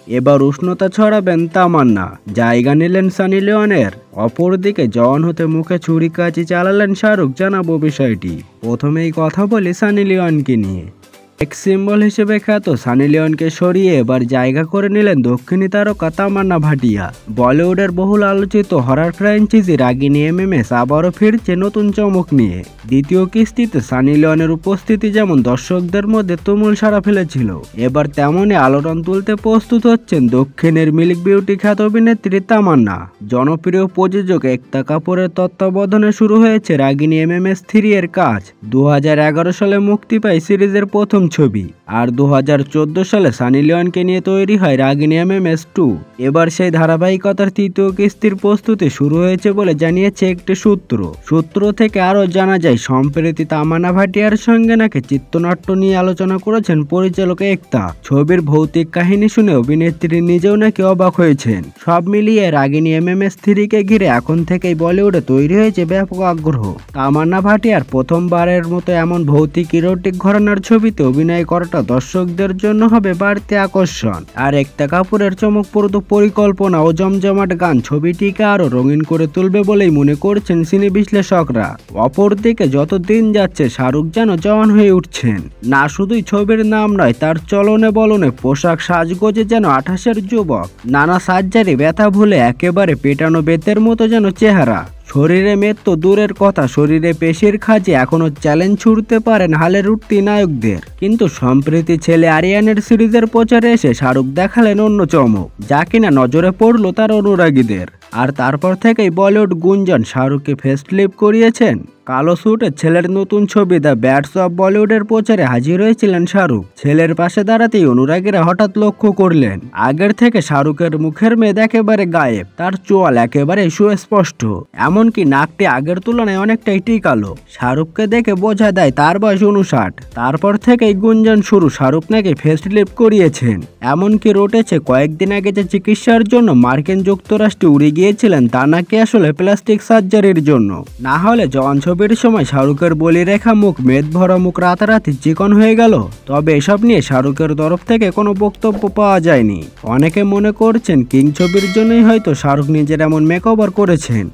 এবার উষ্ণতা ছড়াবেন তামান্না, জায়গা নিলেন সানি লিওনের। অপরদিকে জওয়ান হতে মুখে ছুরিকাচি চালালেন শাহরুখ, জানাবো বিষয়টি। প্রথমেই কথা বলি সানি লিওনকে নিয়ে। এক্স সিম্বল হিসেবে খ্যাত সানি লিওনকে সরিয়ে এবার জায়গা করে নিলেন দক্ষিণী তারকা তামান্না ভাটিয়া। বলিউডের বহুল আলোচিত হরর ফ্র্যাঞ্চাইজি রাগিনী এমএমএস আবারও ফিরছে নতুন চমক নিয়ে। দ্বিতীয় কিস্তিতে সানি লিওনের উপস্থিতি যেমন দর্শকদের মধ্যে তুমুল সাড়া ফেলেছিল, এবার তেমনই আলোড়ন তুলতে প্রস্তুত হচ্ছেন দক্ষিণের মিল্ক বিউটি খ্যাত অভিনেত্রী তামান্না। জনপ্রিয় প্রযোজক একতা কাপুরের তত্ত্বাবধানে শুরু হয়েছে রাগিনী এমএমএস 3 এর কাজ। 2011 সালে মুক্তি পায় সিরিজের প্রথম ছবি, আর 2014 সালে সানি লিওনকে নিয়ে তৈরি হয় রাগিনী এমএমএস 2। এবার সেই ধারাবাহিকতার তৃতীয় কিস্তির প্রস্তুতি শুরু হয়েছে বলে জানিয়েছে একটি সূত্র থেকে আরও জানা যায়, সম্প্রতি তামান্না ভাটিয়ার সঙ্গে নাকি চিত্রনাট্য নিয়ে আলোচনা করেছেন পরিচালক একতা। ছবির ভৌতিক কাহিনী শুনে অভিনেত্রী নিজেও নাকি অবাক হয়েছেন। সব মিলিয়ে রাগিনী এমএমএস 3 কে ঘিরে এখন থেকেই বলিউডে তৈরি হয়েছে ব্যাপক আগ্রহ। তামান্না ভাটিয়ার প্রথমবারের মতো এমন ভৌতিক ইরোটিক ঘরানার ছবিতে অভিনয় করাটা দর্শকদের জন্য হবে বাড়তি আকর্ষণ। আর একতা কাপুরের চমকপ্রদ পরিকল্পনা ও জমজমাট গান ছবিটিকে আরও রঙিন করে তুলবে বলেই মনে করছেন সিনে বিশ্লেষকরা। অপরদিকে যত দিন যাচ্ছে শাহরুখ যেন জওয়ান হয়ে উঠছেন। না শুধুই ছবির নাম নয়, তার চলনে বলনে পোশাক সাজগোজে যেন 28-এর যুবক। নানা সার্জারি ব্যথা ভুলে একেবারে পেটানো বেতের মতো যেন চেহারা। শরীরে মেদ তো দূরের কথা, শরীরে পেশির খাঁজে এখনো চ্যালেঞ্জ ছুড়তে পারেন হালের উঠতি নায়কদের। কিন্তু সম্প্রতি ছেলে আরিয়ানের সিরিজের প্রচারে এসে শাহরুখ দেখালেন অন্য চমক, যা কিনা নজরে পড়লো তার অনুরাগীদের। আর তারপর থেকেই বলিউড গুঞ্জন শাহরুখকে ফেস্ট লিফট করিয়েছেন। কালো স্যুটে ছেলের নতুন ছবি দ্য ব্যাটস অব বলিউডের প্রচারে হাজির হয়েছিলেন শাহরুখ। ছেলের পাশে দাঁড়াতেই অনুরাগীরা হঠাৎ লক্ষ্য করলেন, আগের থেকে শাহরুখের মুখের মেদ একেবারে গায়েব, তার চোয়াল একেবারে সুস্পষ্ট, এমনকি নাকটি আগের তুলনায় অনেকটাই টিকালো। শাহরুখকে দেখে বোঝা দেয় তার বয়স 59। তারপর থেকেই গুঞ্জন শুরু, শাহরুখ নাকি ফেস্ট লিফট করিয়েছেন। এমনকি রটেছে কয়েকদিন আগে যে চিকিৎসার জন্য মার্কিন যুক্তরাষ্ট্রে উড়ে গিয়েছিলেন, তা নাকি আসলে প্লাস্টিক সার্জারির জন্য। না হলে জওয়ান ছবির সময় শাহরুখের বলি রেখা মুখ, মেদ ভরা মুখ রাতারাতি চিকন হয়ে গেল। তবে এসব নিয়ে শাহরুখের তরফ থেকে কোনো বক্তব্য পাওয়া যায়নি। অনেকে মনে করছেন কিং ছবির জন্যই হয়তো শাহরুখ নিজের এমন মেকওভার করেছেন।